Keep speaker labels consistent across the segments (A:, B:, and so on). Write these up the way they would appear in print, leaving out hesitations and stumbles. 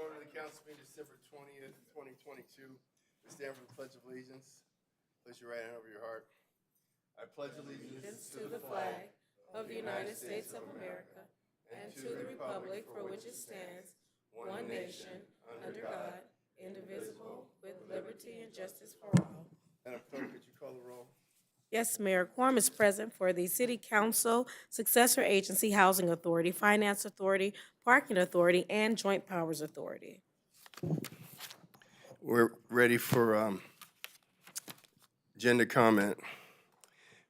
A: Order the council meeting December 20th, 2022. We stand for the Pledge of Allegiance. Place your right hand over your heart. I pledge allegiance
B: To the flag of the United States of America and to the republic for which it stands, one nation, under God, indivisible, with liberty and justice for all.
A: Madam Clerk, could you call the roll?
B: Yes, Mayor. Quorum is present for the City Council, Successor Agency, Housing Authority, Finance Authority, Parking Authority, and Joint Powers Authority.
A: We're ready for agenda comment.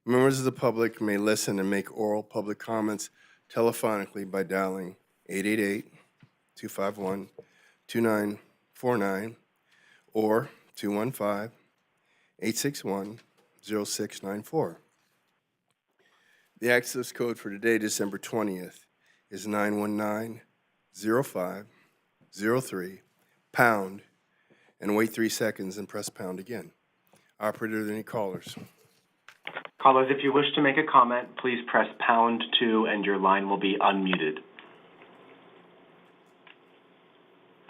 A: Members of the public may listen and make oral public comments telephonically by dialing 888-251-2949 or 215-861-0694. The access code for today, December 20th, is 919-0503, pound, and wait 3 seconds and press pound again. Operator, are there any callers?
C: Callers, if you wish to make a comment, please press pound 2 and your line will be unmuted.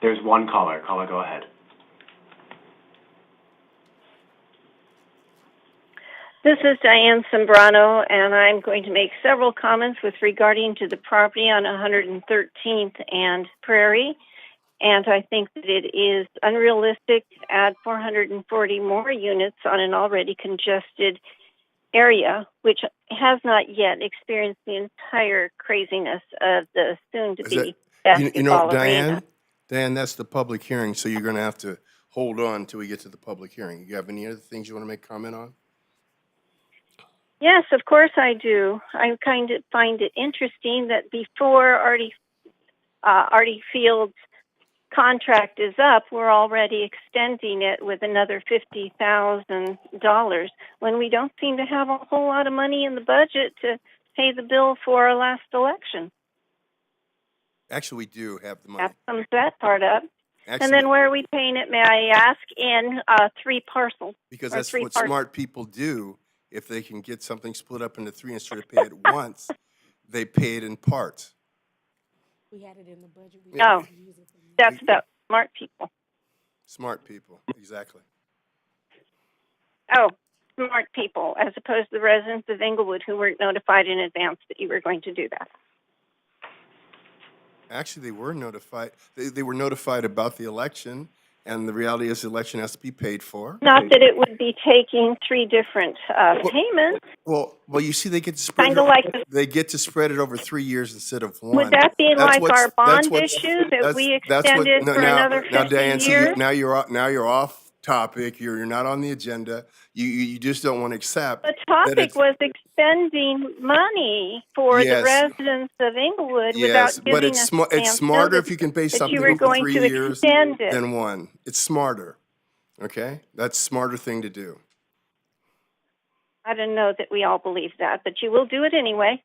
C: There's one caller. Caller, go ahead.
D: This is Diane Sembrano, and I'm going to make several comments with regarding to the property on 113th and Prairie. And I think that it is unrealistic to add 440 more units on an already congested area, which has not yet experienced the entire craziness of the soon-to-be basketball arena.
A: Diane, that's the public hearing, so you're going to have to hold on until we get to the public hearing. You have any other things you want to make comment on?
D: Yes, of course I do. I kind of find it interesting that before Artie Field's contract is up, we're already extending it with another $50,000 when we don't seem to have a whole lot of money in the budget to pay the bill for our last election.
A: Actually, we do have the money.
D: That sums that part up.
A: Actually,
D: And then where are we paying it, may I ask, in 3 parcels?
A: because that's what smart people do. If they can get something split up into 3 instead of pay it once, they pay it in parts.
B: We had it in the budget.
D: No, that's about smart people.
A: Smart people, exactly.
D: Oh, smart people, as opposed to the residents of Inglewood who weren't notified in advance that you were going to do that.
A: Actually, they were notified. They were notified about the election, and the reality is the election has to be paid for.
D: Not that it would be taking 3 different payments.
A: Well, you see, they get to spread.
D: Kinda like
A: they get to spread it over 3 years instead of 1.
D: Would that be like our bond issue that we extended for another 50
A: now, Diane,
D: years?
A: now you're off topic. You're not on the agenda. You just don't want to accept.
D: The topic was expending money for the residents of Inglewood without giving us
A: it's smarter if you can pay something over 3 years than 1. It's smarter. Okay, that's a smarter thing to do.
D: I don't know that we all believe that, but you will do it anyway.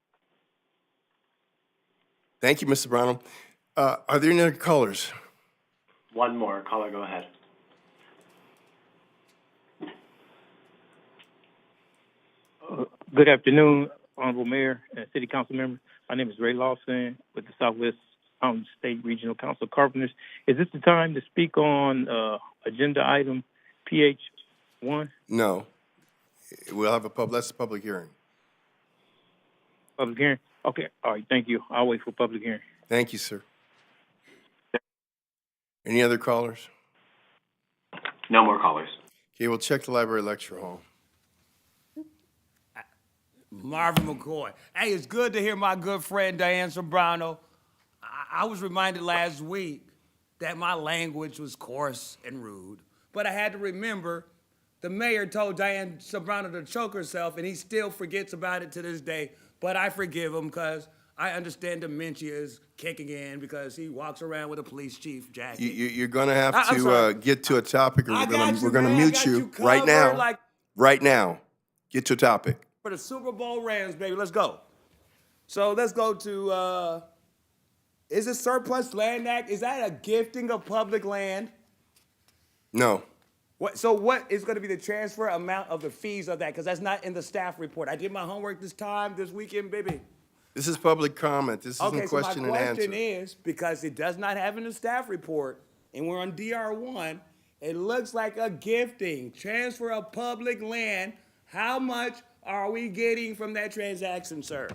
A: Thank you, Mr. Brown. Are there any other callers?
C: One more. Caller, go ahead.
E: Good afternoon, Honorable Mayor and City Council members. My name is Ray Lawson with the Southwest State Regional Council of Carpenters. Is this the time to speak on agenda item PH1?
A: No. We'll have that's a public hearing.
E: Public hearing? Okay. All right. Thank you. I'll wait for public hearing.
A: Thank you, sir. Any other callers?
C: No more callers.
A: Okay, we'll check the library lecture hall.
F: Marvin McCoy. Hey, it's good to hear my good friend Diane Sembrano. I was reminded last week that my language was coarse and rude, but I had to remember the mayor told Diane Sembrano to choke herself, and he still forgets about it to this day, but I forgive him because I understand dementia is kicking in because he walks around with a police chief jacket.
A: You're going to have
F: I'm
A: to
F: sorry.
A: get to a topic, or
F: I got
A: we're
F: you,
A: going to
F: man. I
A: mute
F: got
A: you
F: you
A: right now.
F: covered, like-
A: Right now. Get to a topic.
F: For the Super Bowl Rams, baby, let's go. So let's go to, is it Surplus Land Act? Is that a gifting of public land?
A: No.
F: So what is going to be the transfer amount of the fees of that? Because that's not in the staff report. I did my homework this weekend, baby.
A: This is public comment. This isn't
F: Okay, so my
A: question and answer.
F: question is, because it does not have in the staff report, and we're on DR1, it looks like a gifting, transfer of public land. How much are we getting from that transaction, sir?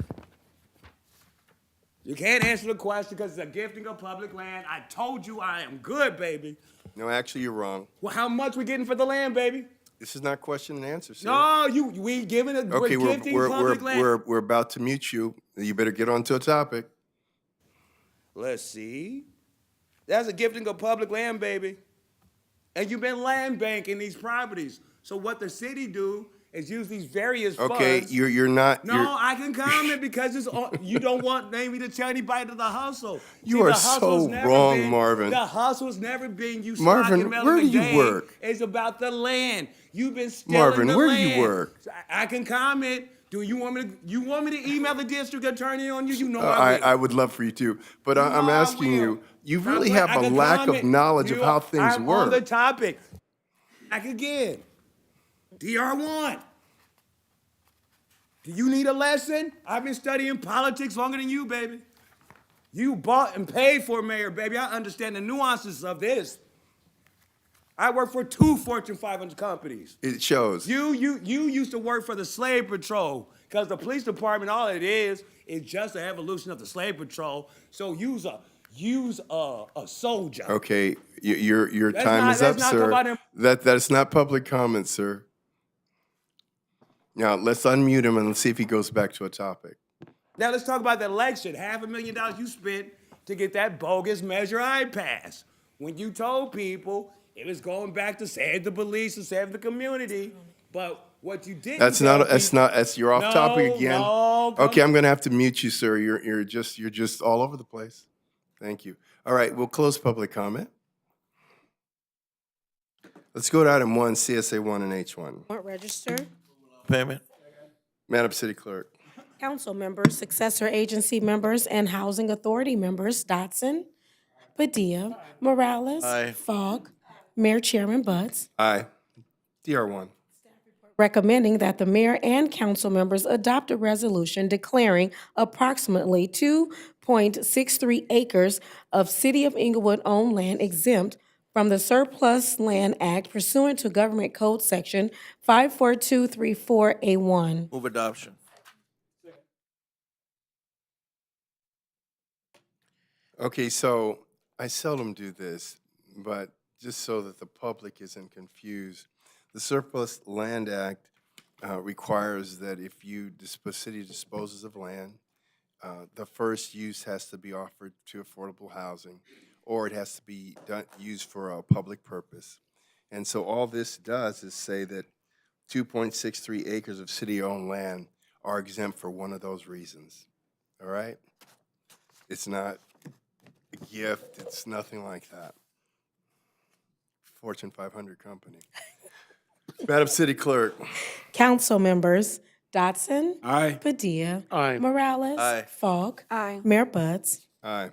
F: You can't answer the question because it's a gifting of public land. I told you I am good, baby.
A: No, actually, you're wrong.
F: Well, how much we getting for the land, baby?
A: This is not question and answer, sir.
F: No, we giving it.
A: Okay,
F: we're gifting public land.
A: we're about to mute you. You better get on to a topic.
F: Let's see. That's a gifting of public land, baby. And you've been land banking these properties. So what the city do is use these various
A: Okay,
F: funds.
A: you're not.
F: No,
A: you're,
F: I can comment because it's all, you don't want maybe to tell anybody to the hustle.
A: You
F: See,
A: are
F: the hustle's
A: so
F: never
A: wrong,
F: been-
A: Marvin.
F: The hustle's never been you
A: Marvin,
F: stocking Melon
A: where do you
F: McDade.
A: work?
F: It's about the land. You've been stealing
A: Marvin,
F: the
A: where do
F: land.
A: you work?
F: So I can comment. Do you want me to? You want me to email the district attorney on you? You know I will.
A: I would love for you to, but
F: You
A: I'm
F: know I
A: asking you.
F: will.
A: You
F: I'm
A: really
F: like,
A: have
F: I
A: a
F: can
A: lack of
F: comment.
A: knowledge of
F: You
A: how
F: are-
A: things
F: I'm
A: work.
F: on the topic. Back again. DR1. Do you need a lesson? I've been studying politics longer than you, baby. You bought and paid for mayor, baby. I understand the nuances of this. I work for 2 Fortune 500 companies.
A: It shows.
F: You used to work for the slave patrol because the police department, all it is just an evolution of the slave patrol. So use a soldier.
A: Okay, your
F: Let's
A: time
F: not-
A: is
F: let's
A: up,
F: not
A: sir.
F: talk about him.
A: That's not public comment, sir. Now let's unmute him and let's see if he goes back to a topic.
F: Now let's talk about the election. $500,000 you spent to get that bogus Measure I passed. When you told people it was going back to save the police and save the community, but what you didn't
A: That's
F: tell
A: not. That's
F: people-
A: not. That's you're off topic again.
F: No, come
A: Okay, I'm gonna have to mute you, sir. You're just all over the place. Thank you. All right, we'll close public comment. Let's go to item 1, CSA 1 and H1.
B: Warrant register.
G: Payment.
A: Madam City Clerk.
B: Council members, successor agency members, and housing authority members, Dotson, Padilla, Morales,
G: Aye.
B: Fogg, Mayor Chairman Butts,
A: Aye. DR1.
B: recommending that the mayor and council members adopt a resolution declaring approximately 2.63 acres of City of Inglewood-owned land exempt from the Surplus Land Act pursuant to Government Code Section 54234A1.
G: Move adoption.
A: Okay, so I seldom do this, but just so that the public isn't confused, the Surplus Land Act requires that if city disposes of land, the first use has to be offered to affordable housing, or it has to be used for a public purpose. And so all this does is say that 2.63 acres of city-owned land are exempt for one of those reasons, all right? It's not a gift, it's nothing like that. Fortune 500 company. Madam City Clerk.
B: Council members, Dotson.
G: Aye.
B: Padilla.
G: Aye.
B: Morales.
G: Aye.
B: Fogg. Mayor Butts.
A: Aye.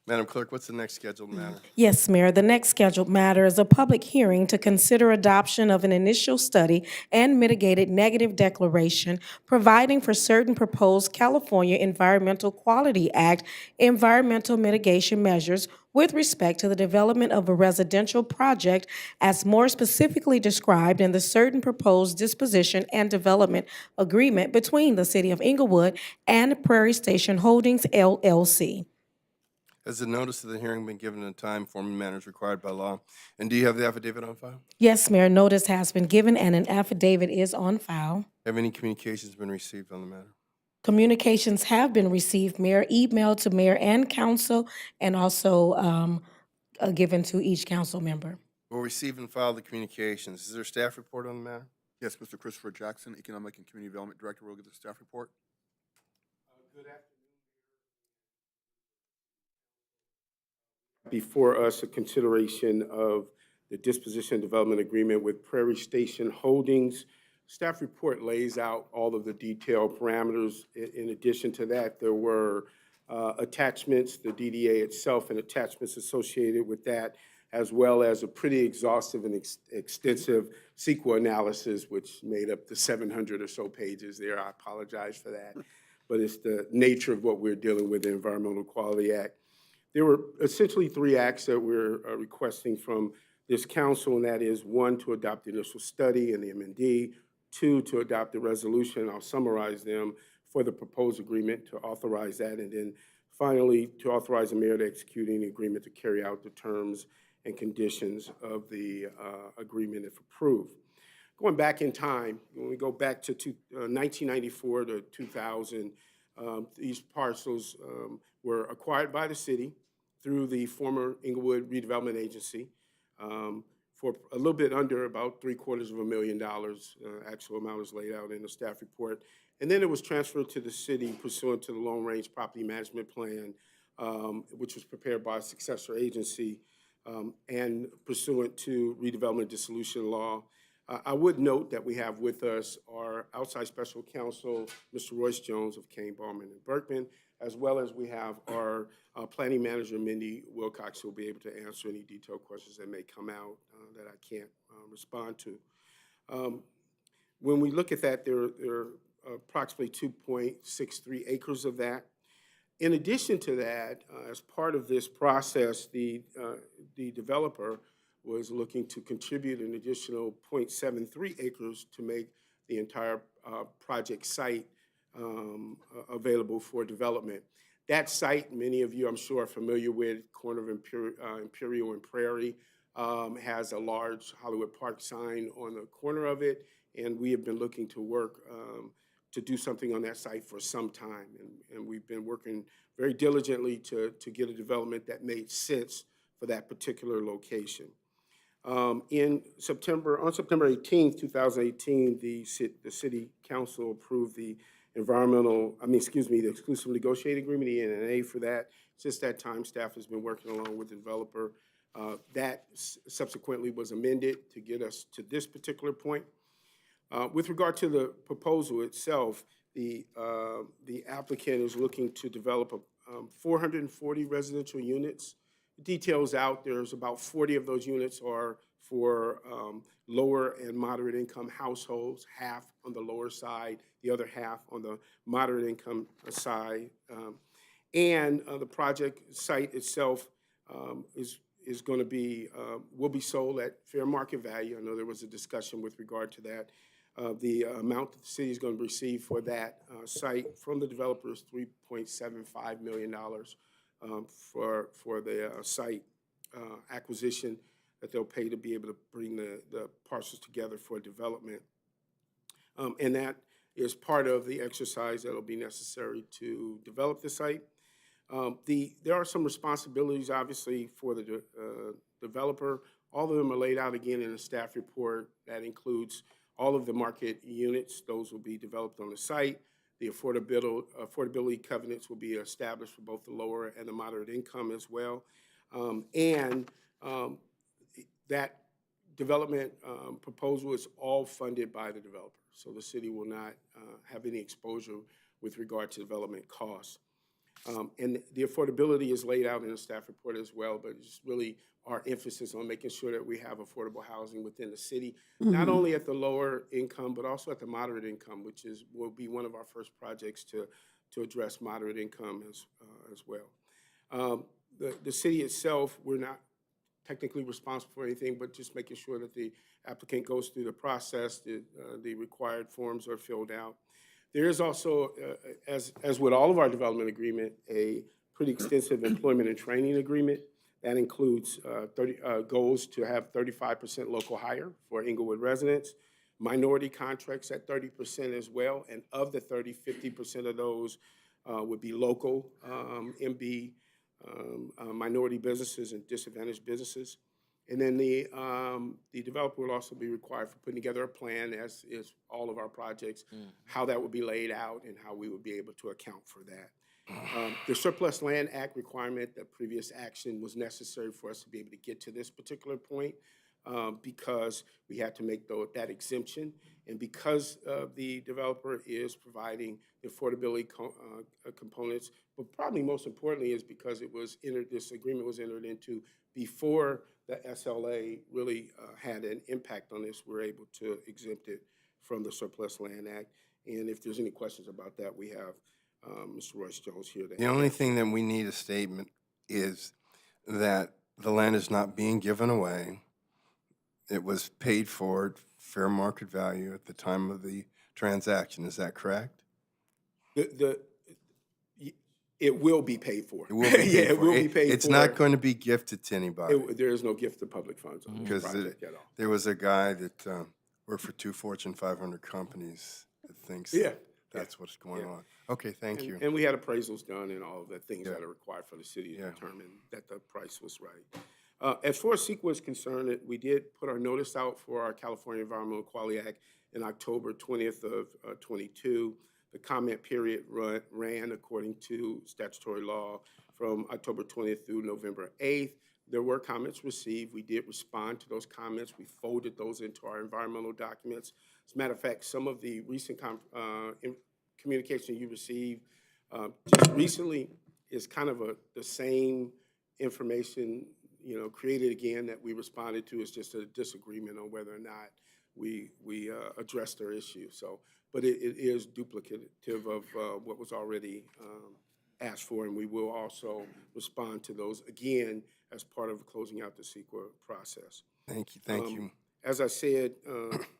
A: Madam Clerk, what's the next scheduled matter?
B: Yes, Mayor. The next scheduled matter is a public hearing to consider adoption of an initial study and mitigated negative declaration providing for certain proposed California Environmental Quality Act environmental mitigation measures with respect to the development of a residential project as more specifically described in the certain proposed disposition and development agreement between the City of Inglewood and Prairie Station Holdings, LLC.
A: Has the notice of the hearing been given in a time, form, and manner as required by law? And do you have the affidavit on file?
B: Yes, Mayor, notice has been given and an affidavit is on file.
A: Have any communications been received on the matter?
B: Communications have been received, Mayor, emailed to mayor and council, and also given to each council member.
A: We'll receive and file the communications. Is there a staff report on the matter?
H: Yes, Mr. Christopher Jackson, Economic and Community Development Director, will give the staff report.
A: Good afternoon,
G: before us a consideration of the disposition development agreement with Prairie Station Holdings. Staff report lays out all of the detailed parameters. In addition to that, there were attachments, the DDA itself and attachments associated with that, as well as a pretty exhaustive and extensive CEQA analysis, which made up the 700 or so pages there. I apologize for that, but it's the nature of what we're dealing with, the Environmental Quality Act. There were essentially three acts that we're requesting from this council, and that is, one, to adopt the initial study and the MND, two, to adopt the resolution, I'll summarize them, for the proposed agreement, to authorize that, and then finally, to authorize the mayor to execute any agreement to carry out the terms and conditions of the agreement if approved. Going back in time, when we go back to 1994 to 2000, these parcels were acquired by the city through the former Inglewood Redevelopment Agency for a little bit under about $750,000. Actual amount is laid out in the staff report. And then it was transferred to the city pursuant to the Long Range Property Management Plan, which was prepared by a successor agency and pursuant to redevelopment dissolution law. I would note that we have with us our outside special counsel, Mr. Royce Jones of Kane, Ballman, and Berkman, as well as we have our planning manager, Mindy Wilcox, who will be able to answer any detailed questions that may come out that I can't respond to. When we look at that, there are approximately 2.63 acres of that. In addition to that, as part of this process, the developer was looking to contribute an additional 0.73 acres to make the entire project site available for development. That site, many of you I'm sure are familiar with, corner of Imperial and Prairie, has a large Hollywood Park sign on the corner of it, and we have been looking to work to do something on that site for some time, and we've been working very diligently to get a development that made sense for that particular location. On September 18th, 2018, the City Council approved the the exclusive negotiating agreement, the ENA, for that. Since that time, staff has been working along with the developer. That subsequently was amended to get us to this particular point. With regard to the proposal itself, the applicant is looking to develop 440 residential units. Details out, there's about 40 of those units are for lower and moderate income households, half on the lower side, the other half on the moderate income side. The project site itself is going to be, will be sold at fair market value. I know there was a discussion with regard to that. The amount that the city is going to receive for that site from the developer is $3.75 million for the site acquisition that they'll pay to be able to bring the parcels together for development. And that is part of the exercise that will be necessary to develop the site. There are some responsibilities, obviously, for the developer. All of them are laid out again in a staff report. That includes all of the market units. Those will be developed on the site. The affordability covenants will be established for both the lower and the moderate income as well. That development proposal is all funded by the developer. So the city will not have any exposure with regard to development costs. And the affordability is laid out in the staff report as well, but it's really our emphasis on making sure that we have affordable housing within the city, not only at the lower income, but also at the moderate income, which will be one of our first projects to address moderate income as well. The city itself, we're not technically responsible for anything, but just making sure that the applicant goes through the process, the required forms are filled out. There is also, as with all of our development agreement, a pretty extensive employment and training agreement. That includes goals to have 35% local hire for Inglewood residents, minority contracts at 30% as well, and of the 50% of those would be local MB, minority businesses and disadvantaged businesses. And then the developer will also be required for putting together a plan, as is all of our projects, how that would be laid out and how we would be able to account for that. The Surplus Land Act requirement, that previous action was necessary for us to be able to get to this particular point because we had to make that exemption. And because the developer is providing the affordability components, but probably most importantly is because this agreement was entered into before the SLA really had an impact on this, we're able to exempt it from the Surplus Land Act. And if there's any questions about that, we have Mr. Royce Jones here.
A: The only thing that we need a statement is that the land is not being given away. It was paid for at fair market value at the time of the transaction. Is that correct?
G: It will be paid for.
A: It will be paid
G: yeah,
A: for.
G: It will be paid for.
A: It's not going to be gifted to anybody.
G: There is no gift to public funds on this
A: Because
G: project at all.
A: there was a guy that worked for 2 Fortune 500 companies that thinks
G: Yeah.
A: that's what's going on. Okay, thank you.
G: And we had appraisals done and all of the things
A: Yeah.
G: that are required for the city to
A: Yeah.
G: determine that the price was right. As far as CEQA is concerned, we did put our notice out for our California Environmental Quality Act in October 20th of 22. The comment period ran according to statutory law from October 20th through November 8th. There were comments received. We did respond to those comments. We folded those into our environmental documents. As a matter of fact, some of the recent communication you received just recently is kind of the same information, created again that we responded to. It's just a disagreement on whether or not we addressed their issue. So, but it is duplicative of what was already asked for, and we will also respond to those again as part of closing out the CEQA process.
A: Thank you, thank you.
G: As I said,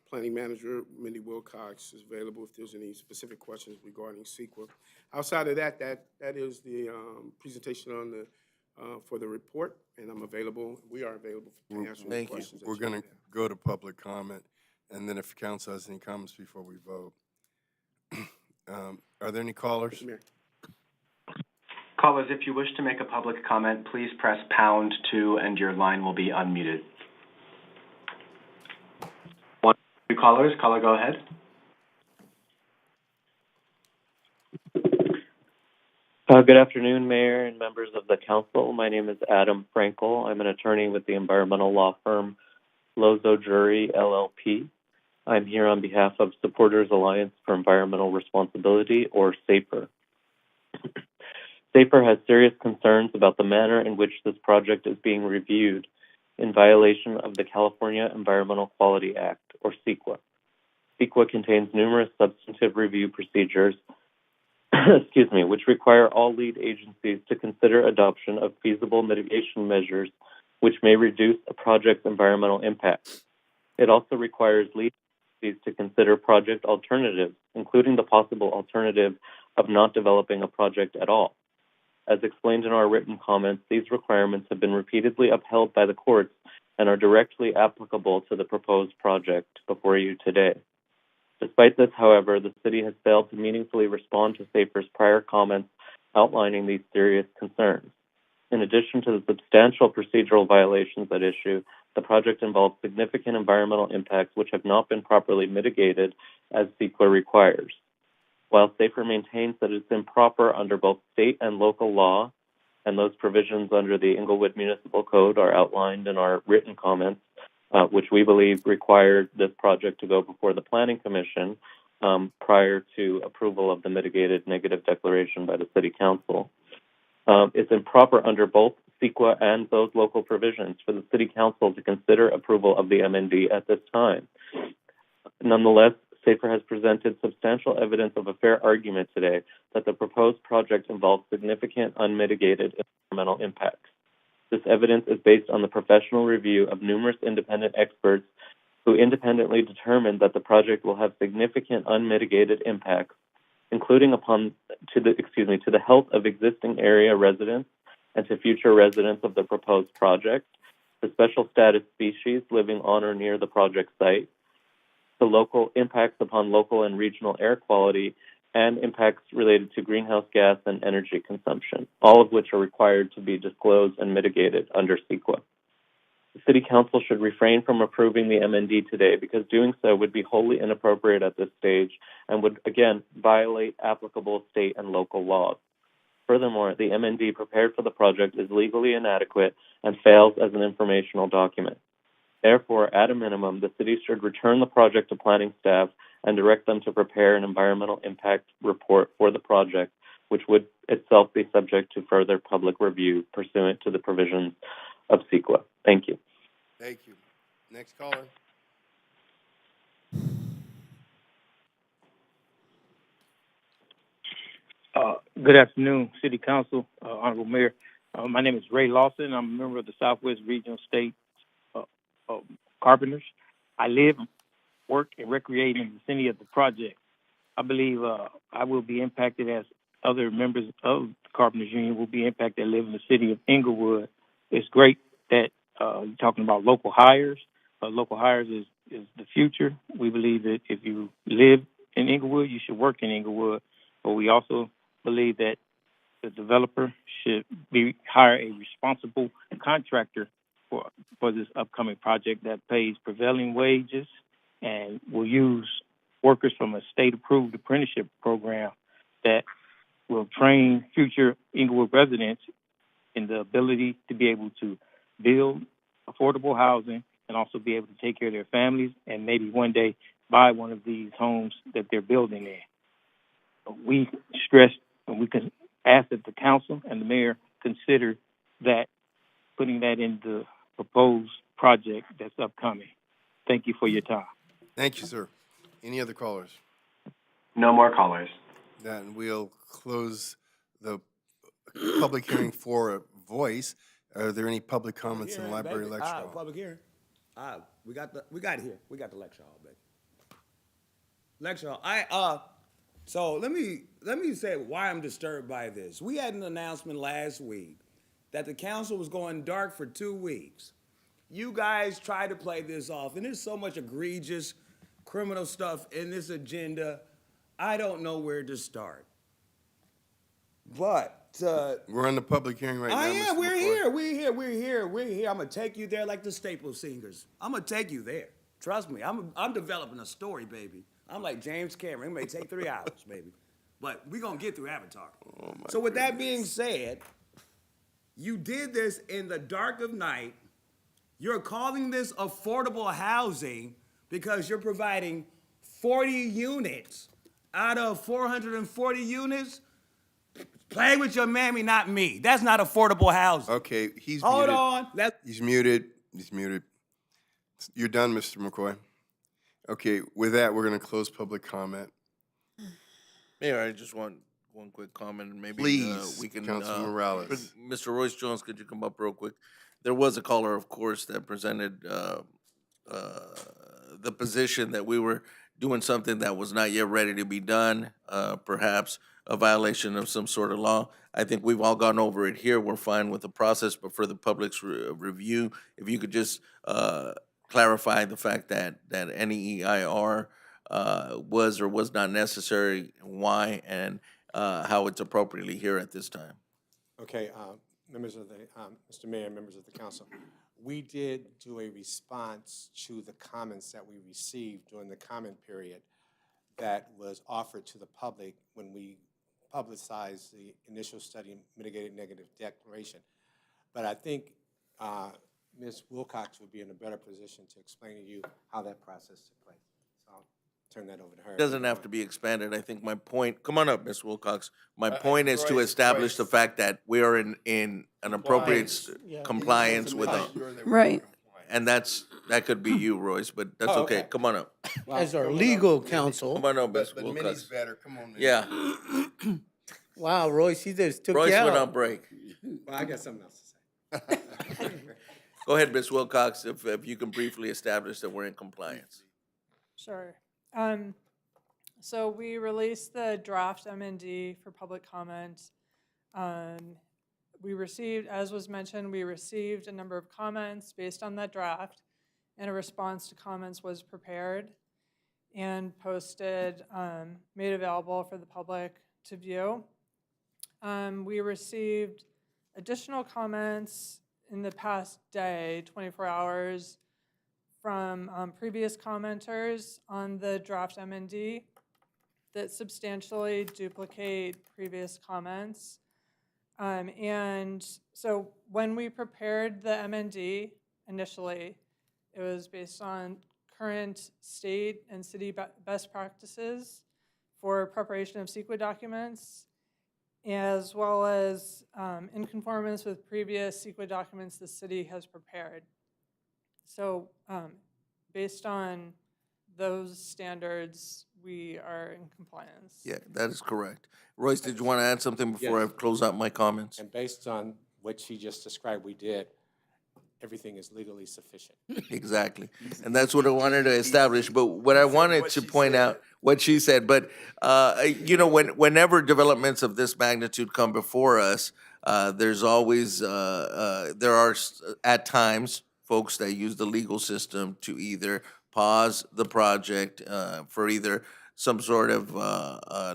G: Planning Manager Mindy Wilcox is available if there's any specific questions regarding CEQA. Outside of that, that is the presentation on the for the report, and I'm available. We are available to answer any questions.
A: We're going to go to public comment, and then if council has any comments before we vote. Are there any callers?
G: Mayor.
C: Callers, if you wish to make a public comment, please press #2 and your line will be unmuted. Two callers. Caller, go ahead.
H: Good afternoon, Mayor and members of the council. My name is Adam Frankel. I'm an attorney with the environmental law firm Lozo Jury, LLP. I'm here on behalf of Supporters Alliance for Environmental Responsibility, or SAFER. SAFER has serious concerns about the manner in which this project is being reviewed in violation of the California Environmental Quality Act, or CEQA. CEQA contains numerous substantive review procedures which require all lead agencies to consider adoption of feasible mitigation measures which may reduce a project's environmental impact. It also requires lead agencies to consider project alternatives, including the possible alternative of not developing a project at all. As explained in our written comments, these requirements have been repeatedly upheld by the courts and are directly applicable to the proposed project before you today. Despite this, however, the city has failed to meaningfully respond to SAFER's prior comments outlining these serious concerns. In addition to the substantial procedural violations at issue, the project involves significant environmental impacts which have not been properly mitigated as CEQA requires. While SAFER maintains that it's improper under both state and local law, and those provisions under the Inglewood Municipal Code are outlined in our written comments, which we believe required this project to go before the Planning Commission prior to approval of the mitigated negative declaration by the City Council. It's improper under both CEQA and those local provisions for the City Council to consider approval of the MND at this time. Nonetheless, SAFER has presented substantial evidence of a fair argument today that the proposed project involves significant unmitigated environmental impacts. This evidence is based on the professional review of numerous independent experts who independently determined that the project will have significant unmitigated impacts, including to the health of existing area residents and to future residents of the proposed project, the special status species living on or near the project site, the local impacts upon local and regional air quality, and impacts related to greenhouse gas and energy consumption, all of which are required to be disclosed and mitigated under CEQA. The City Council should refrain from approving the MND today because doing so would be wholly inappropriate at this stage and would, again, violate applicable state and local laws. furthermore, the MND prepared for the project is legally inadequate and fails as an informational document. Therefore, at a minimum, the city should return the project to planning staff and direct them to prepare an environmental impact report for the project, which would itself be subject to further public review pursuant to the provisions of CEQA. Thank you.
A: Thank you. Next caller.
E: Good afternoon, City Council, Honorable Mayor. My name is Ray Lawson. I'm a member of the Southwest Regional State Carpenters. I live, work, and recreate in the vicinity of the project. I believe I will be impacted as other members of the Carpenters Union will be impacted that live in the city of Inglewood. It's great that you're talking about local hires. Local hires is the future. We believe that if you live in Inglewood, you should work in Inglewood. But we also believe that the developer should hire a responsible contractor for this upcoming project that pays prevailing wages and will use workers from a state-approved apprenticeship program that will train future Inglewood residents in the ability to be able to build affordable housing and also be able to take care of their families and maybe one day buy one of these homes that they're building in. We stress and we can ask that the council and the mayor consider that, putting that in the proposed project that's upcoming. Thank you for your time.
A: Thank you, sir. Any other callers?
C: No more callers.
A: Then we'll close the public hearing for a voice. Are there any public comments in the library lecture hall?
F: Public hearing. We got it here. We got the lecture hall, baby. Lecture hall. So let me say why I'm disturbed by this. We had an announcement last week that the council was going dark for 2 weeks. You guys try to play this off, and there's so much egregious criminal stuff in this agenda, I don't know where to start. But
A: We're in the public hearing right now.
F: yeah,
A: Mr.
F: we're
A: McCoy.
F: here. I'm gonna take you there like the Staple Singers. I'm gonna take you there. Trust me, I'm developing a story, baby. I'm like James Cameron. It may take 3 hours, baby, but we're gonna get through Avatar. So with that being said, you did this in the dark of night. You're calling this affordable housing because you're providing 40 units out of 440 units. Play with your mammy, not me. That's not affordable housing.
A: Okay, he's
F: Hold
A: muted.
F: on.
A: He's muted. He's muted. You're done, Mr. McCoy. Okay, with that, we're going to close public comment.
I: Mayor, I just want one quick comment, and maybe
A: Please,
I: we can.
A: Councilman Morales.
I: Mr. Royce Jones, could you come up real quick? There was a caller, of course, that presented the position that we were doing something that was not yet ready to be done, perhaps a violation of some sort of law. I think we've all gone over it here. We're fine with the process, but for the public's review, if you could just clarify the fact that any EIR was or was not necessary, why, and how it's appropriately here at this time.
J: Okay, members of the, Mr. Mayor, members of the council, we did do a response to the comments that we received during the comment period that was offered to the public when we publicized the initial study mitigated negative declaration. But I think Ms. Wilcox would be in a better position to explain to you how that process took place. So I'll turn that over to her.
I: It doesn't have to be expanded. I think my point, come on up, Ms. Wilcox. My point is to
A: Royce,
I: establish the
A: Royce.
I: fact that we are in an appropriate compliance with a,
B: Right.
I: and that could be you, Royce, but that's
J: Oh,
I: okay.
J: okay.
I: Come on up.
K: As our legal counsel.
I: Come on up, Ms.
A: But Minnie's
I: Wilcox.
A: better. Come on, Minnie.
I: Yeah,
K: Wow, Royce, he just took
I: Royce
K: you
I: went
K: out.
I: on break.
J: Well, I got something else to say.
I: Go ahead, Ms. Wilcox, if you can briefly establish that we're in compliance.
L: Sure. So we released the draft MND for public comment. We received, as was mentioned, we received a number of comments based on that draft, and a response to comments was prepared and posted, made available for the public to view. We received additional comments in the past day, 24 hours, from previous commenters on the draft MND that substantially duplicate previous comments. And so when we prepared the MND initially, it was based on current state and city best practices for preparation of CEQA documents, as well as in conformance with previous CEQA documents the city has prepared. So based on those standards, we are in compliance.
I: Yeah, that is correct. Royce, did you want to add something before I close out my comments?
J: And based on what she just described we did, everything is legally sufficient.
I: Exactly. And that's what I wanted to establish. But what I wanted to point out, what she said, but, you know, whenever developments of this magnitude come before us, there's always, there are at times folks that use the legal system to either pause the project for either some sort of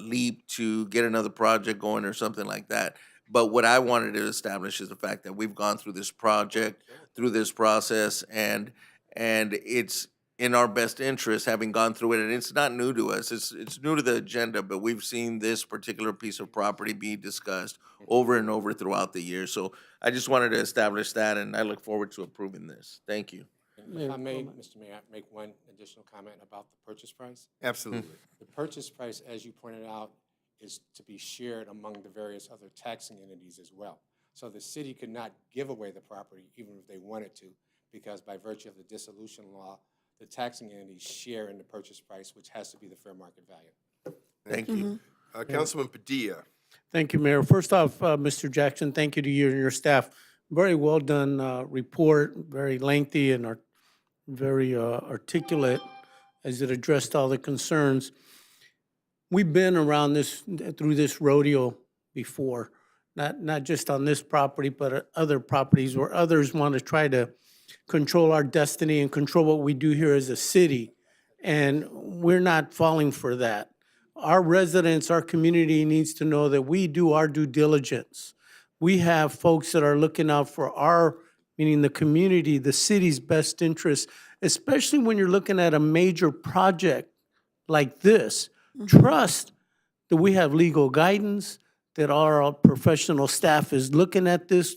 I: leap to get another project going or something like that. But what I wanted to establish is the fact that we've gone through this project, through this process, and it's in our best interest, having gone through it. And it's not new to us. It's new to the agenda, but we've seen this particular piece of property be discussed over and over throughout the year. So I just wanted to establish that, and I look forward to approving this. Thank you.
J: If I may, Mr. Mayor, make one additional comment about the purchase price.
A: Absolutely.
J: The purchase price, as you pointed out, is to be shared among the various other taxing entities as well. So the city could not give away the property even if they wanted to, because by virtue of the dissolution law, the taxing entities share in the purchase price, which has to be the fair market value.
I: Thank you.
A: Councilman Padilla.
K: Thank you, Mayor. First off, Mr. Jackson, thank you to you and your staff. Very well done report, very lengthy and very articulate as it addressed all the concerns. We've been around through this rodeo before, not just on this property, but other properties where others want to try to control our destiny and control what we do here as a city. And we're not falling for that. Our residents, our community needs to know that we do our due diligence. We have folks that are looking out for our, meaning the community, the city's best interest, especially when you're looking at a major project like this. Trust that we have legal guidance, that our professional staff is looking at this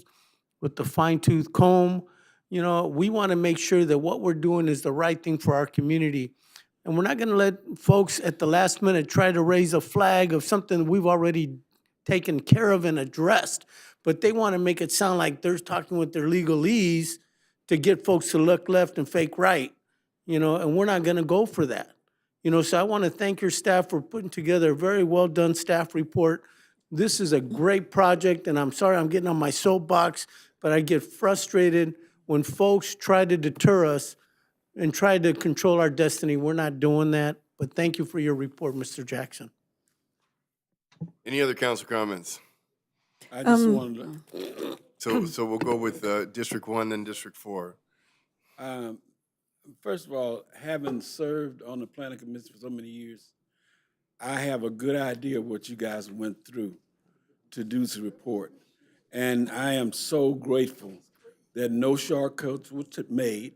K: with the fine-tooth comb. You know, we want to make sure that what we're doing is the right thing for our community. And we're not going to let folks at the last minute try to raise a flag of something we've already taken care of and addressed. But they want to make it sound like they're talking with their legalese to get folks to look left and fake right, you know, and we're not going to go for that. You know, so I want to thank your staff for putting together a very well-done staff report. This is a great project, and I'm sorry I'm getting on my soapbox, but I get frustrated when folks try to deter us and try to control our destiny. We're not doing that, but thank you for your report, Mr. Jackson.
A: Any other council comments?
M: I just wanted
A: So we'll go with District 1, then District 4.
M: to, first of all, having served on the planning commission for so many years, I have a good idea of what you guys went through to do this report. And I am so grateful that no shortcuts were made.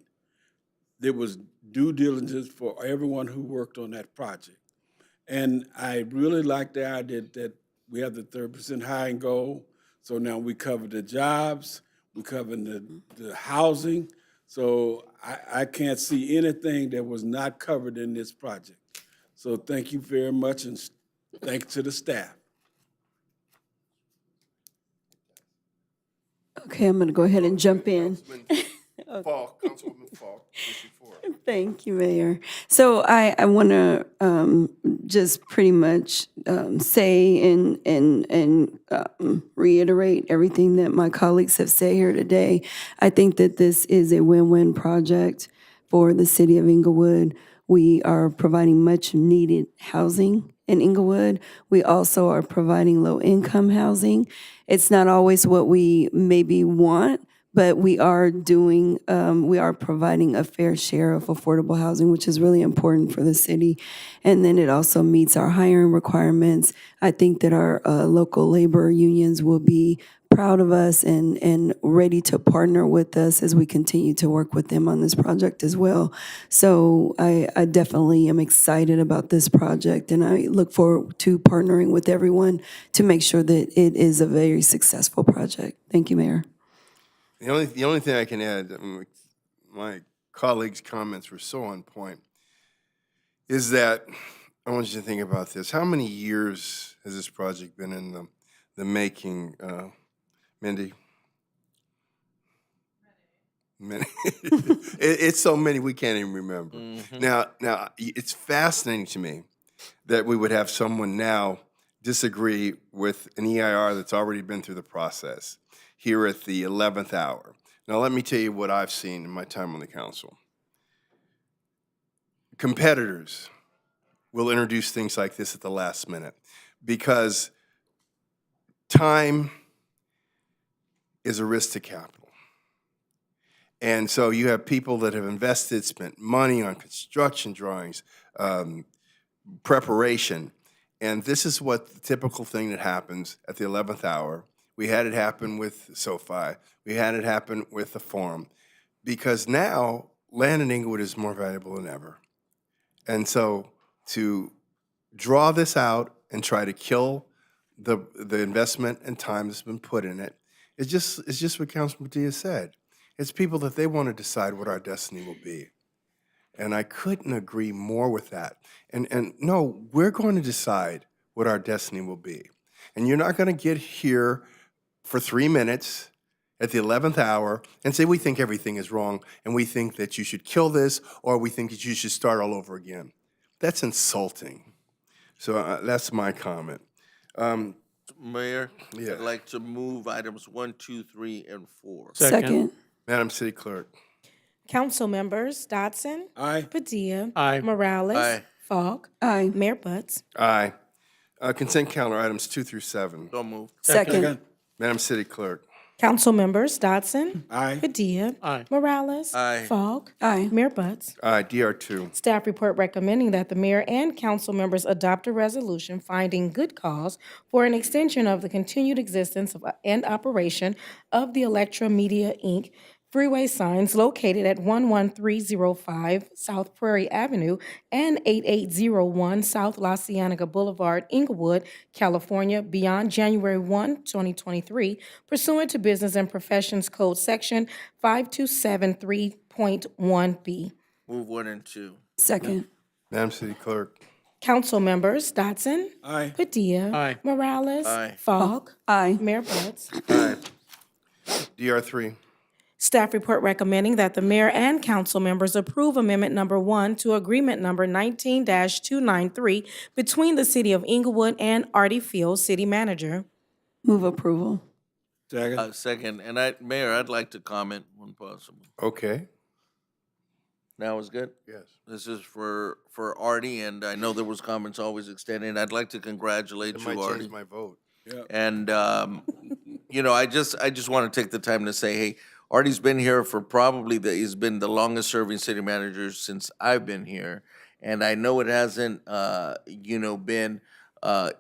M: There was due diligence for everyone who worked on that project. And I really like the idea that we have the 30% hiring goal. So now we cover the jobs, we cover the housing. So I can't see anything that was not covered in this project. So thank you very much, and thanks to the staff.
N: Okay, I'm going to go ahead and jump in.
A: Councilwoman Falk, District 4.
N: Thank you, Mayor. So I want to just pretty much say and reiterate everything that my colleagues have said here today. I think that this is a win-win project for the city of Inglewood. We are providing much needed housing in Inglewood. We also are providing low-income housing. It's not always what we maybe want, but we are providing a fair share of affordable housing, which is really important for the city. And then it also meets our hiring requirements. I think that our local labor unions will be proud of us and ready to partner with us as we continue to work with them on this project as well. So I definitely am excited about this project, and I look forward to partnering with everyone to make sure that it is a very successful project. Thank you, Mayor.
A: The only thing I can add, my colleagues' comments were so on point, is that I want you to think about this. How many years has this project been in the making, Mindy? Many. It's so many we can't even remember. Now, it's fascinating to me that we would have someone now disagree with an EIR that's already been through the process here at the 11th hour. Now, let me tell you what I've seen in my time on the council. Competitors will introduce things like this at the last minute because time is a risk to capital. And so you have people that have invested, spent money on construction drawings, preparation, and this is what the typical thing that happens at the 11th hour. We had it happen with SoFi. We had it happen with the Forum, because now land in Inglewood is more valuable than ever. And so to draw this out and try to kill the investment and time that's been put in it, it's just what Councilman Padilla said. It's people that they want to decide what our destiny will be. And I couldn't agree more with that. And no, we're going to decide what our destiny will be. And you're not going to get here for 3 minutes at the 11th hour and say, we think everything is wrong, and we think that you should kill this, or we think that you should start all over again. That's insulting. So that's my comment.
I: Mayor,
A: Yeah.
I: I'd like to move items 1, 2, 3, and 4.
N: Second.
A: Madam City Clerk.
B: Council members Dodson.
M: Aye.
B: Padilla.
K: Aye.
B: Morales.
I: Aye.
B: Falk.
N: Aye.
B: Mayor Butts.
A: Aye. Consent calendar items 2 through 7.
I: So moved.
N: Second.
A: Madam City Clerk.
B: Council members Dodson.
M: Aye.
B: Padilla.
K: Aye.
B: Morales.
I: Aye.
B: Falk.
N: Aye.
B: Mayor Butts.
A: Aye. DR2.
B: Staff report recommending that the mayor and council members adopt a resolution finding good cause for an extension of the continued existence and operation of the Electra Media, Inc. freeway signs located at 11305 South Prairie Avenue and 8801 South La Cienega Boulevard, Inglewood, California, beyond January 1, 2023, pursuant to Business and Professions Code Section 5273.1B.
I: Move 1 and 2.
N: Second.
A: Madam City Clerk.
B: Council members Dodson.
M: Aye.
B: Padilla.
K: Aye.
B: Morales.
I: Aye.
B: Falk.
N: Aye.
B: Mayor Butts.
A: Aye. DR3.
B: Staff report recommending that the mayor and council members approve Amendment Number 1 to Agreement Number 19-293 between the City of Inglewood and Artie Field, City Manager.
N: Move approval.
M: Second.
I: Second, and Mayor, I'd like to comment when possible.
A: Okay.
I: Now is good?
A: Yes.
I: This is for Artie, and I know there was comments always extended. I'd like to congratulate
A: It
I: you,
A: might
I: Artie.
A: change my vote.
I: And, I just want to take the time to say, hey, Artie's been here for he's been the longest serving city manager since I've been here. And I know it hasn't, been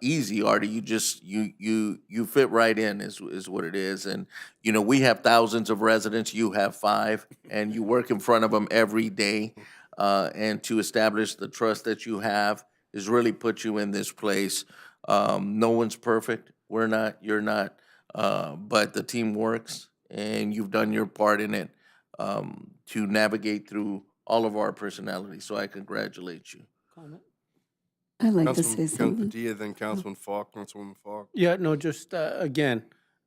I: easy, Artie. You fit right in is what it is. And, we have thousands of residents, you have 5, and you work in front of them every day. And to establish the trust that you have has really put you in this place. No one's perfect. We're not, you're not, but the team works, and you've done your part in it to navigate through all of our personalities. So I congratulate you.
N: I'd like to
A: Councilman
N: say something.
A: Padilla, then Councilman Falk, Councilwoman Falk.
K: Yeah, no, just again,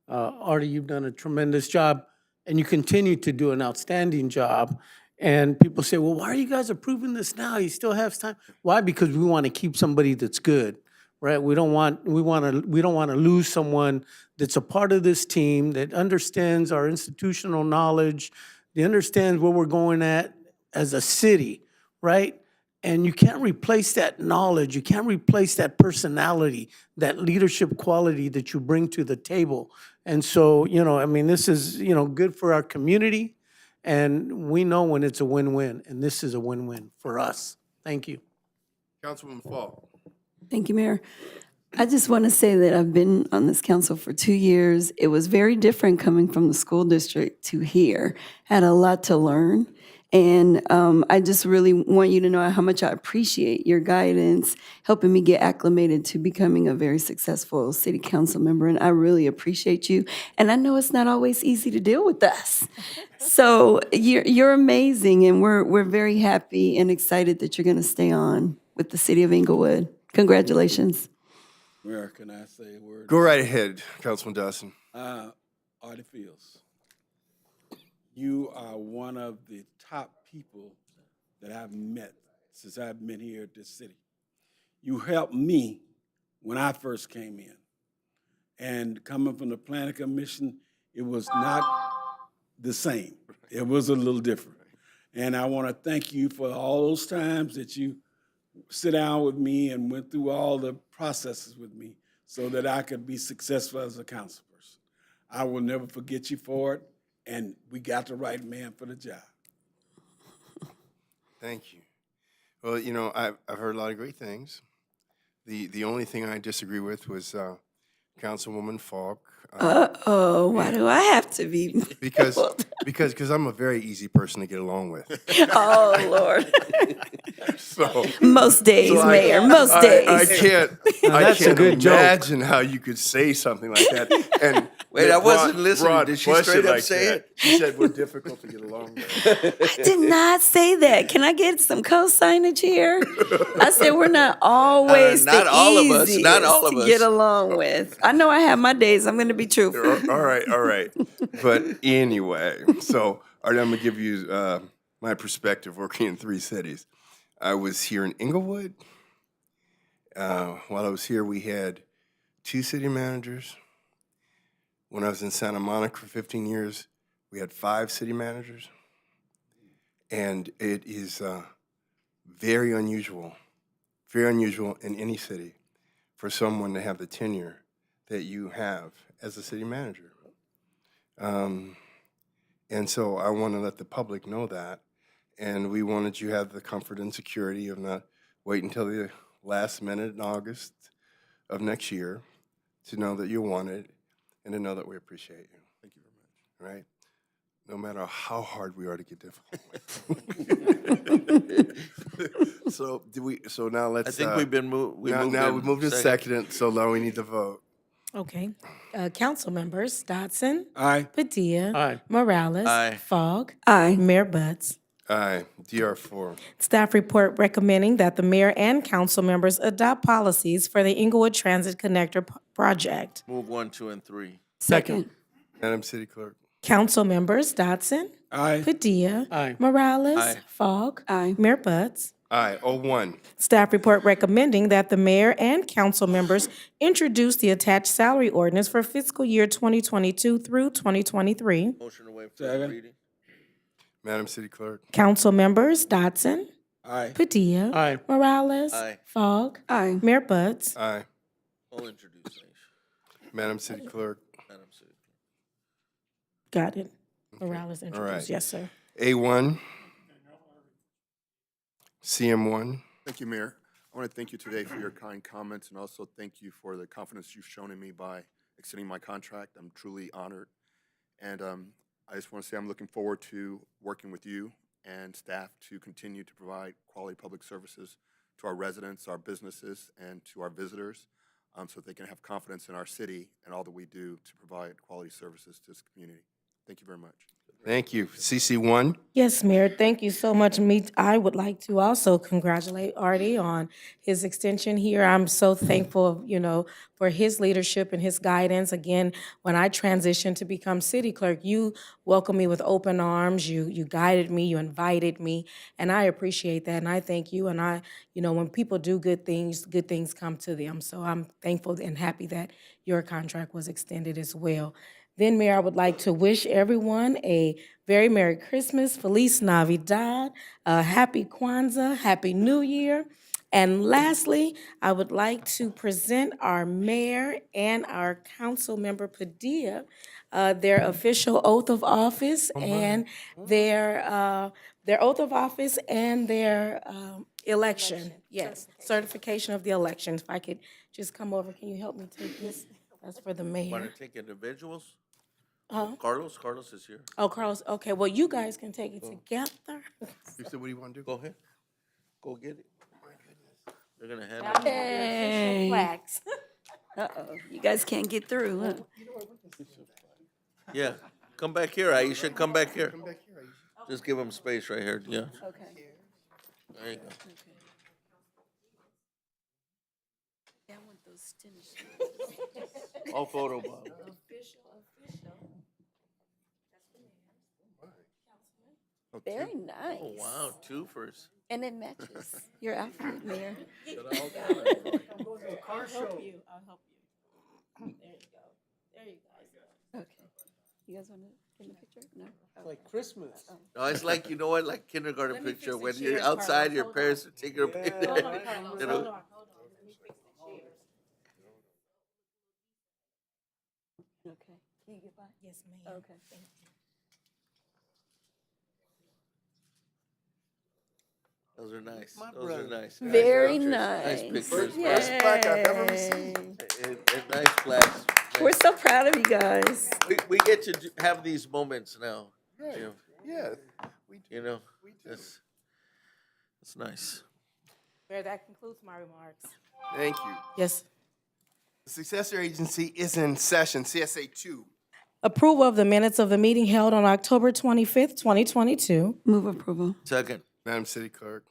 K: Artie, you've done a tremendous job, and you continue to do an outstanding job. And people say, well, why are you guys approving this now? You still have time. Why? Because we want to keep somebody that's good, right? We don't want to lose someone that's a part of this team, that understands our institutional knowledge, that understands where we're going at as a city, right? And you can't replace that knowledge. You can't replace that personality, that leadership quality that you bring to the table. And so, this is, good for our community. And we know when it's a win-win, and this is a win-win for us. Thank you.
A: Councilwoman Falk.
N: Thank you, Mayor. I just want to say that I've been on this council for 2 years. It was very different coming from the school district to here. Had a lot to learn. And I just really want you to know how much I appreciate your guidance, helping me get acclimated to becoming a very successful city council member. And I really appreciate you. And I know it's not always easy to deal with us. So you're amazing, and we're very happy and excited that you're going to stay on with the city of Inglewood. Congratulations.
M: Where can I say a word?
A: Go right ahead, Councilman Dawson.
M: Artie Fields, you are one of the top people that I've met since I've been here at this city. You helped me when I first came in. And coming from the planning commission, it was not the same. It was a little different. And I want to thank you for all those times that you sit down with me and went through all the processes with me so that I could be successful as a council person. I will never forget you for it, and we got the right man for the job.
A: Thank you. Well, you know, I've heard a lot of great things. The only thing I disagree with was Councilwoman Falk.
N: Why do I have to be?
A: Because I'm a very easy person to get along with.
N: Oh, Lord.
A: So
N: Most days,
A: so
N: Mayor, most days.
A: I can't
K: that's a good joke.
A: imagine how you could say something like that. And
I: Wait,
A: that
I: I wasn't
A: broad-
I: listening.
A: broad
I: Did she
A: brush
I: straight up
A: like
I: say
A: that.
I: it?
A: She said we're difficult to get along with.
N: I did not say that. Can I get some co-signage here? I said we're not always
I: Not
N: the
I: all of us,
N: easiest
I: not all of
N: to
I: us.
N: get along with. I know I have my days. I'm going to be truthful.
A: All right. But anyway, so I'm going to give you my perspective working in 3 cities. I was here in Inglewood. While I was here, we had 2 city managers. When I was in Santa Monica for 15 years, we had 5 city managers. And it is very unusual in any city for someone to have the tenure that you have as a city manager. And so I want to let the public know that. And we wanted you to have the comfort and security of not waiting until the last minute in August of next year to know that you're wanted and to know that we appreciate you. Thank you very much. Right? No matter how hard we are to get difficult. So now let's.
I: I think we've been
A: now we moved in second, so now we need to vote.
B: Okay. Council members, Dodson.
M: Aye.
B: Padilla.
K: Aye.
B: Morales.
I: Aye.
B: Fogg.
N: Aye.
B: Mayor Butts.
A: Aye. DR4.
B: Staff report recommending that the mayor and council members adopt policies for the Inglewood Transit Connector project.
I: Move 1, 2, and 3.
N: Second.
A: Madam City Clerk.
B: Council members, Dodson.
M: Aye.
B: Padilla.
K: Aye.
B: Morales.
I: Aye.
B: Fogg.
N: Aye.
B: Mayor Butts.
A: Aye. 01.
B: Staff report recommending that the mayor and council members introduce the attached salary ordinance for fiscal year 2022 through 2023.
I: Motion to waive first
M: Second.
I: reading.
A: Madam City Clerk.
B: Council members, Dodson.
M: Aye.
B: Padilla.
K: Aye.
B: Morales.
I: Aye.
B: Fogg.
N: Aye.
B: Mayor Butts.
A: Aye.
I: I'll introduce these.
A: Madam City Clerk.
I: Madam City.
B: Got it. Morales
A: right.
B: introduced. Yes, sir.
A: A1. CM1.
O: Thank you, Mayor. I want to thank you today for your kind comments and also thank you for the confidence you've shown in me by extending my contract. I'm truly honored. And I just want to say I'm looking forward to working with you and staff to continue to provide quality public services to our residents, our businesses, and to our visitors so they can have confidence in our city and all that we do to provide quality services to this community. Thank you very much.
A: Thank you. CC1.
B: Yes, Mayor, thank you so much. I would like to also congratulate Artie on his extension here. I'm so thankful, for his leadership and his guidance. Again, when I transitioned to become city clerk, you welcomed me with open arms. You guided me, you invited me, and I appreciate that. And I thank you. And when people do good things come to them. So I'm thankful and happy that your contract was extended as well. Then, Mayor, I would like to wish everyone a very Merry Christmas, Feliz Navidad, Happy Kwanzaa, Happy New Year. And lastly, I would like to present our mayor and our council member Padilla their official oath of office and their oath of office and their Election, yes, certification of the election. If I could just come over, can you help me take this? That's for the
I: Want
B: mayor.
I: to take individuals?
B: Huh?
I: Carlos is here.
B: Oh, Carlos, okay, well, you guys can take it together.
A: You said, what do you want to do?
I: Go ahead. Go get it. They're gonna hand it.
N: Hey.
B: Flags.
N: Uh-oh, you guys can't get through, huh?
I: Yeah, come back here, Aisha, come back here.
A: Come back here, Aisha.
I: Just give them space right here, yeah.
N: Okay.
I: There you go.
N: Yeah, I want those tennis shoes.
I: All photo, Bob.
B: Official.
N: Very nice.
I: Oh, wow, two first.
N: And it matches your outfit, Mayor.
B: I'll help you. There you go. There you guys go.
N: Okay. You guys want to get a picture? No?
K: Like Christmas.
I: No, it's like, you know what, like kindergarten
B: Let me
I: picture,
B: fix the
I: when you're
B: chairs,
I: outside,
B: Carlos.
I: your
B: Hold
I: parents are taking a picture.
B: Hold on, Carlos,
I: You
B: hold
I: know?
B: on. Let me fix the chairs.
N: Okay. Can you get by?
B: Yes, ma'am.
N: Okay.
B: Thank you.
I: Those are nice,
A: My
I: those are
A: brother.
I: nice.
N: Very
I: Nice
N: nice.
I: pictures.
A: First plaque I've ever received.
I: Nice flags.
N: We're so proud of you guys.
I: We get to have these moments now,
A: Right,
I: you know,
A: yes, we do.
I: you know,
A: We do.
I: it's nice.
B: Mayor, that concludes my remarks.
A: Thank you.
B: Yes.
A: The successor agency is in session, CSA 2.
B: Approval of the minutes of the meeting held on October 25th, 2022.
N: Move approval.
I: Second.
A: Madam City Clerk.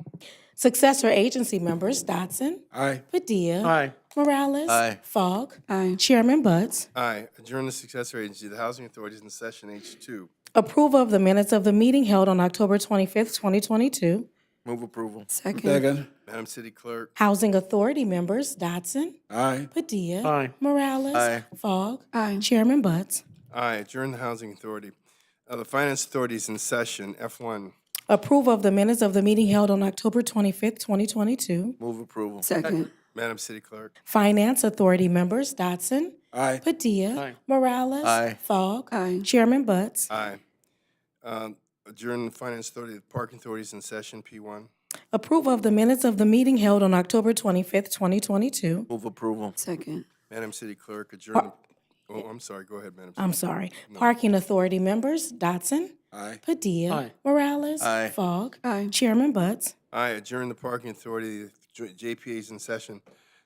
B: Successor agency members Dodson,
M: Aye.
B: Padilla,
K: Aye.
B: Morales,
I: Aye.
B: Fogg,
N: Aye.
B: Chairman Butts.
A: Aye. Adjourn the successor agency. The Housing Authority is in session H2.
B: Approval of the minutes of the meeting held on October 25th, 2022.
I: Move approval.
N: Second.
M: Second.
A: Madam City Clerk.
B: Housing Authority members Dodson,
M: Aye.
B: Padilla,
K: Aye.
B: Morales,
I: Aye.
B: Fogg,
N: Aye.
B: Chairman Butts.
A: Aye. Adjourn the Housing Authority. The Finance Authority is in session F1.
B: Approval of the minutes of the meeting held on October 25th, 2022.
I: Move approval.
N: Second.
A: Madam City Clerk.
B: Finance Authority members Dodson,
M: Aye.
B: Padilla,
K: Aye.
B: Morales,
I: Aye.
B: Fogg,
N: Aye.
B: Chairman Butts.
A: Aye. Adjourn the Finance Authority. The Parking Authority is in session P1.
B: Approval of the minutes of the meeting held on October 25th, 2022.
I: Move approval.
N: Second.
A: Madam City Clerk. Adjourn. Oh, I'm sorry. Go ahead, Madam.
B: I'm sorry. Parking Authority members Dodson,
M: Aye.
B: Padilla,
K: Aye.
B: Morales,
I: Aye.
B: Fogg,
N: Aye.
B: Chairman Butts.
A: Aye. Adjourn the Parking Authority. The JPA is in session.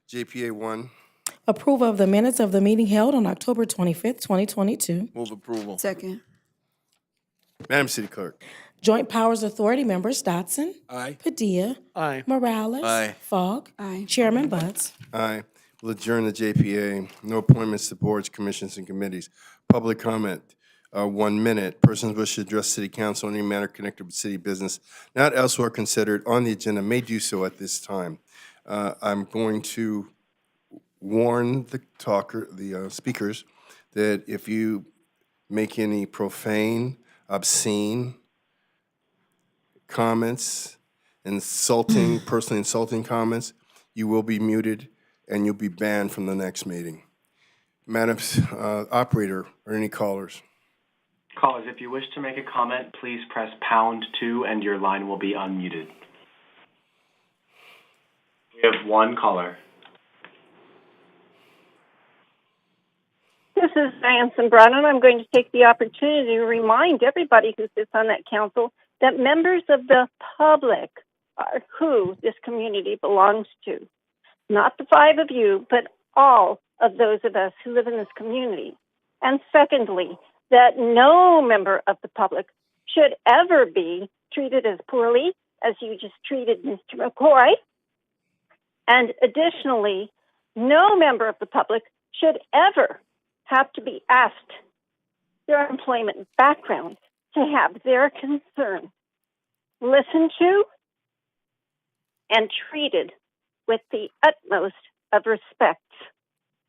A: JPA 1.
B: Approval of the minutes of the meeting held on October 25th, 2022.
I: Move approval.
N: Second.
A: Madam City Clerk.
B: Joint Powers Authority members Dodson,
M: Aye.
B: Padilla,
K: Aye.
B: Morales,
I: Aye.
B: Fogg,
N: Aye.
B: Chairman Butts.
A: Aye. We'll adjourn the JPA. No appointments to boards, commissions, and committees. Public comment, 1 minute. Persons wish to address City Council in any manner connected with city business not elsewhere considered on the agenda may do so at this time. I'm going to warn the speakers that if you make any profane, obscene comments, insulting, personally insulting comments, you will be muted and you'll be banned from the next meeting. Madam Operator, are any callers?
C: Callers, if you wish to make a comment, please press #2 and your line will be unmuted. We have one caller.
D: This is Diane Sombrano, and I'm going to take the opportunity to remind everybody who sits on that council that members of the public are who this community belongs to. Not the 5 of you, but all of those of us who live in this community. And secondly, that no member of the public should ever be treated as poorly as you just treated Mr. McCoy. And additionally, no member of the public should ever have to be asked their employment background to have their concern listened to and treated with the utmost of respect.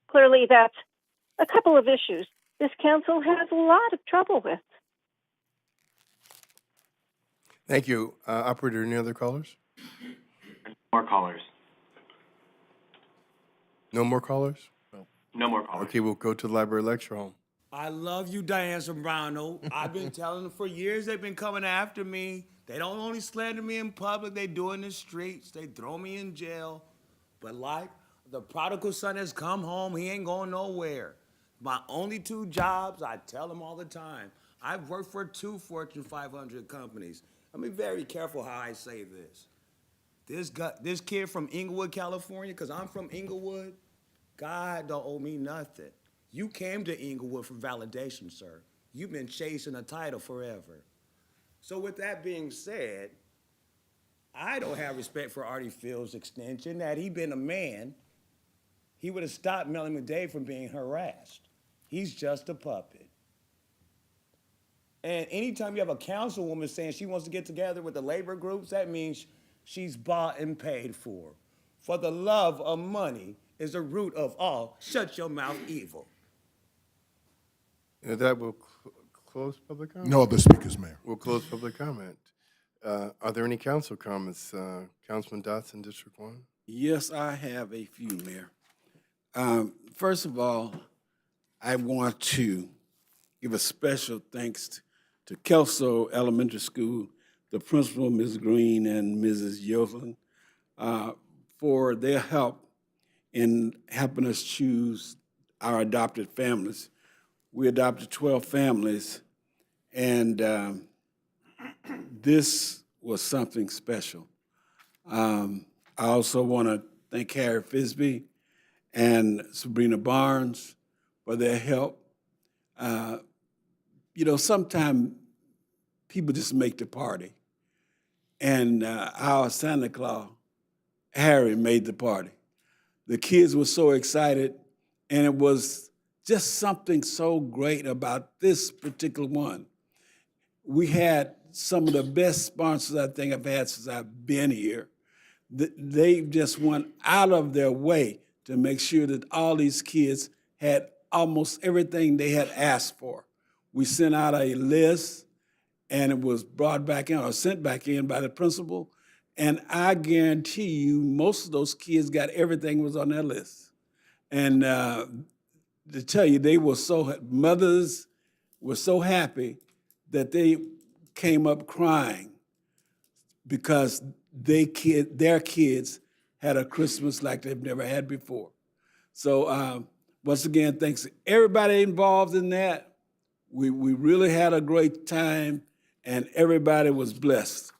D: Clearly, that's a couple of issues this council has a lot of trouble with.
A: Thank you. Operator, any other callers?
C: More callers.
A: No more callers?
C: No more callers.
A: Okay, we'll go to the library lecture hall.
F: I love you, Diane Sombrano. I've been telling them for years they've been coming after me. They don't only slander me in public, they do it in the streets, they throw me in jail. But like the prodigal son has come home, he ain't going nowhere. My only 2 jobs, I tell them all the time. I've worked for 2 Fortune 500 companies. Let me be very careful how I say this. This kid from Inglewood, California, because I'm from Inglewood, God don't owe me nothing. You came to Inglewood for validation, sir. You've been chasing a title forever. So with that being said, I don't have respect for Artie Field's extension. Had he been a man, he would have stopped Melanie McDade from being harassed. He's just a puppet. And anytime you have a councilwoman saying she wants to get together with the labor groups, that means she's bought and paid for. For the love of money is the root of all shut your mouth evil.
A: And that will close public comment?
P: No other speakers, Mayor.
A: We'll close public comment. Are there any council comments? Councilman Dotson, District 1?
M: Yes, I have a few, Mayor. First of all, I want to give a special thanks to Kelso Elementary School, the principal, Ms. Green, and Mrs. Yoselin, for their help in helping us choose our adopted families. We adopted 12 families, and this was something special. I also want to thank Harry Fisby and Sabrina Barnes for their help. Sometimes people just make the party. And our Santa Claus, Harry, made the party. The kids were so excited, and it was just something so great about this particular one. We had some of the best sponsors I think I've had since I've been here. They just went out of their way to make sure that all these kids had almost everything they had asked for. We sent out a list, and it was brought back in or sent back in by the principal. And I guarantee you, most of those kids got everything that was on their list. And to tell you, mothers were so happy that they came up crying because their kids had a Christmas like they've never had before. So once again, thanks to everybody involved in that. We really had a great time, and everybody was blessed.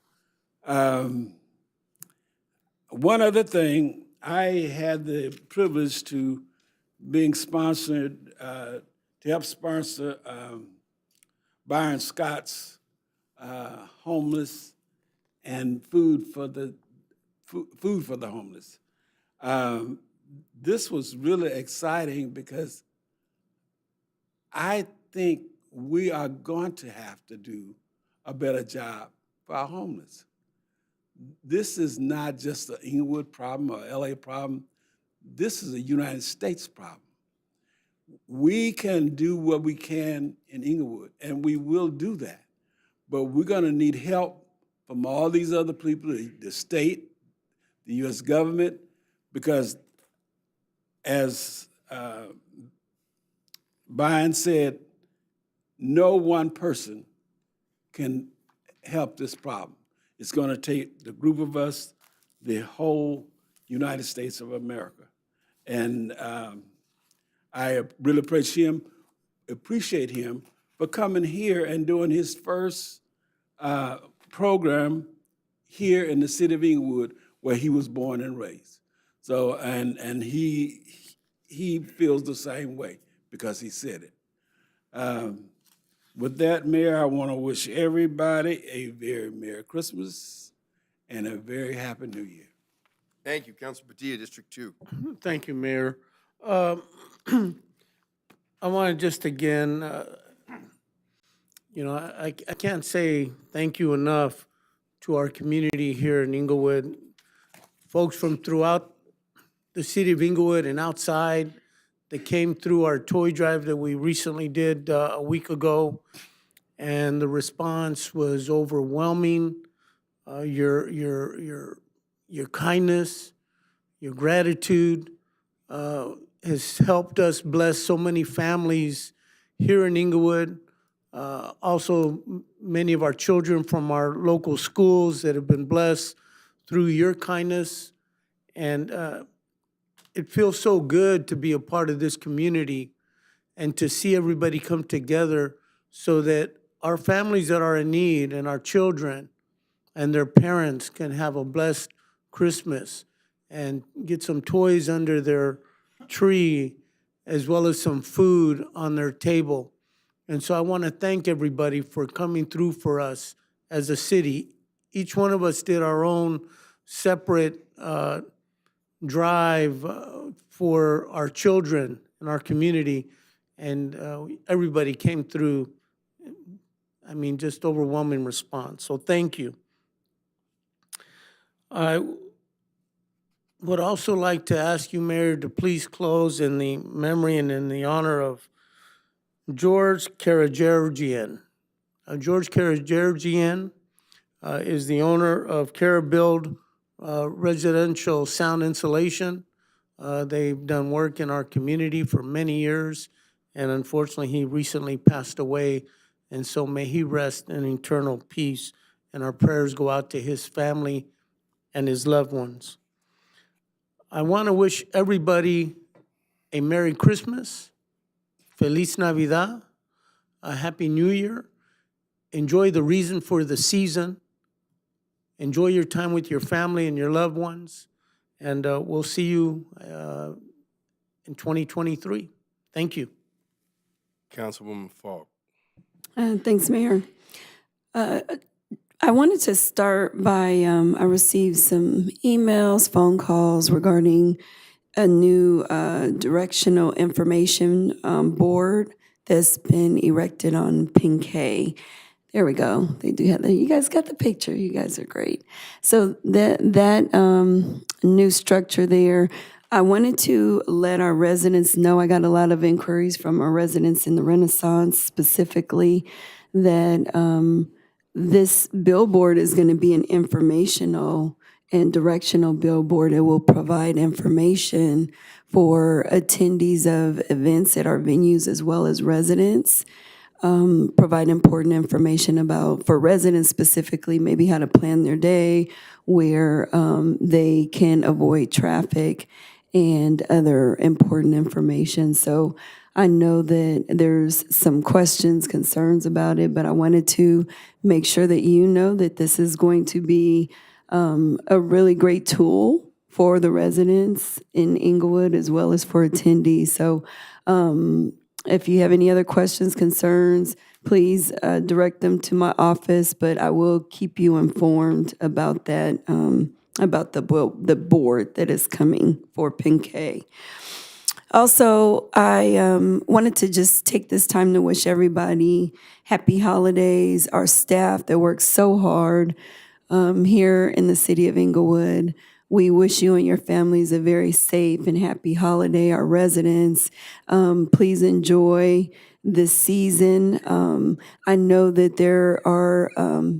M: One other thing, I had the privilege to being sponsored, to help sponsor Byron Scott's homeless and food for the homeless. This was really exciting because I think we are going to have to do a better job for our homeless. This is not just an Inglewood problem or LA problem. This is a United States problem. We can do what we can in Inglewood, and we will do that. But we're going to need help from all these other people, the state, the U.S. government, because as Byron said, no one person can help this problem. It's going to take the group of us, the whole United States of America. And I really appreciate him for coming here and doing his first program here in the city of Inglewood, where he was born and raised. So, and he feels the same way because he said it. With that, Mayor, I want to wish everybody a very Merry Christmas and a very Happy New Year.
A: Thank you, Councilor Padilla, District 2.
K: Thank you, Mayor. I want to just again, I can't say thank you enough to our community here in Inglewood. Folks from throughout the city of Inglewood and outside that came through our toy drive that we recently did a week ago, and the response was overwhelming. Your kindness, your gratitude has helped us bless so many families here in Inglewood. Also, many of our children from our local schools that have been blessed through your kindness. And it feels so good to be a part of this community and to see everybody come together so that our families that are in need and our children and their parents can have a blessed Christmas and get some toys under their tree as well as some food on their table. And so I want to thank everybody for coming through for us as a city. Each one of us did our own separate drive for our children and our community, and everybody came through. I mean, just overwhelming response. So thank you. I would also like to ask you, Mayor, to please close in the memory and in the honor of George Karajergian. George Karajergian is the owner of Carabuild Residential Sound Insulation. They've done work in our community for many years, and unfortunately, he recently passed away, and so may he rest in eternal peace, and our prayers go out to his family and his loved ones. I want to wish everybody a Merry Christmas, Feliz Navidad, a Happy New Year. Enjoy the reason for the season. Enjoy your time with your family and your loved ones. And we'll see you in 2023. Thank you.
A: Councilwoman Falk.
N: Thanks, Mayor. I wanted to start by, I received some emails, phone calls regarding a new directional information board that's been erected on Pinkay. There we go. They do have that. You guys got the picture. You guys are great. So that new structure there, I wanted to let our residents know. I got a lot of inquiries from our residents in the Renaissance specifically that this billboard is going to be an informational and directional billboard. It will provide information for attendees of events at our venues as well as residents. Provide important information about, for residents specifically, maybe how to plan their day, where they can avoid traffic and other important information. So I know that there's some questions, concerns about it, but I wanted to make sure that you know that this is going to be a really great tool for the residents in Inglewood as well as for attendees. So if you have any other questions, concerns, please direct them to my office, but I will keep you informed about that, about the board that is coming for Pinkay. Also, I wanted to just take this time to wish everybody happy holidays, our staff that works so hard here in the city of Inglewood. We wish you and your families a very safe and happy holiday. Our residents, please enjoy this season. I know that there are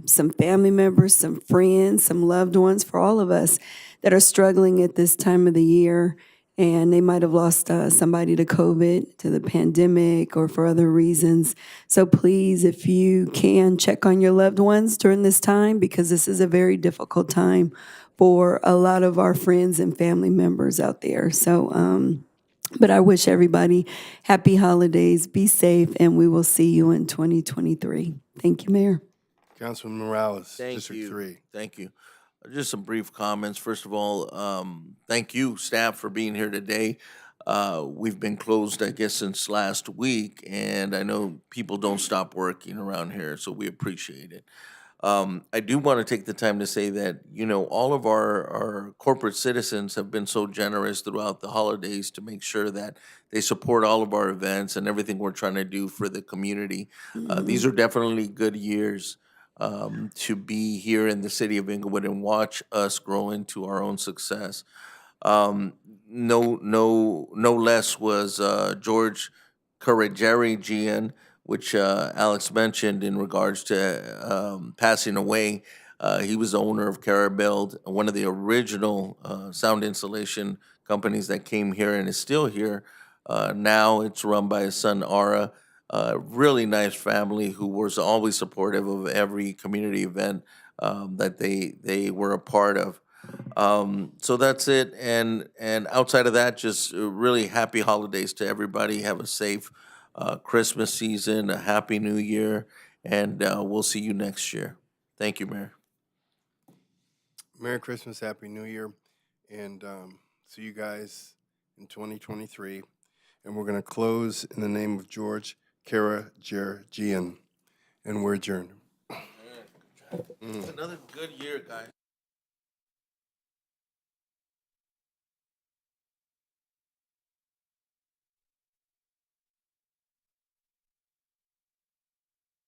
N: some family members, some friends, some loved ones for all of us that are struggling at this time of the year. And they might have lost somebody to COVID, to the pandemic, or for other reasons. So please, if you can, check on your loved ones during this time, because this is a very difficult time for a lot of our friends and family members out there. So, but I wish everybody happy holidays, be safe, and we will see you in 2023. Thank you, Mayor.
A: Councilman Morales,
I: Thank
A: District
I: you.
A: 3.
I: Thank you. Just some brief comments. First of all, thank you, staff, for being here today. We've been closed, I guess, since last week, and I know people don't stop working around here, so we appreciate it. I do want to take the time to say that, you know, all of our corporate citizens have been so generous throughout the holidays to make sure that they support all of our events and everything we're trying to do for the community. These are definitely good years to be here in the city of Inglewood and watch us grow into our own success. No less was George Karajergian, which Alex mentioned in regards to passing away. He was the owner of Carabuild, one of the original sound installation companies that came here and is still here. Now it's run by his son, Ara. really nice family who was always supportive of every community event that they were a part of. So that's it. And outside of that, just really happy holidays to everybody. Have a safe Christmas season, a happy New Year, and we'll see you next year. Thank you, Mayor.
A: Merry Christmas, Happy New Year, and see you guys in 2023. And we're going to close in the name of George Karajergian, and we're adjourned.
I: Another good year, guys.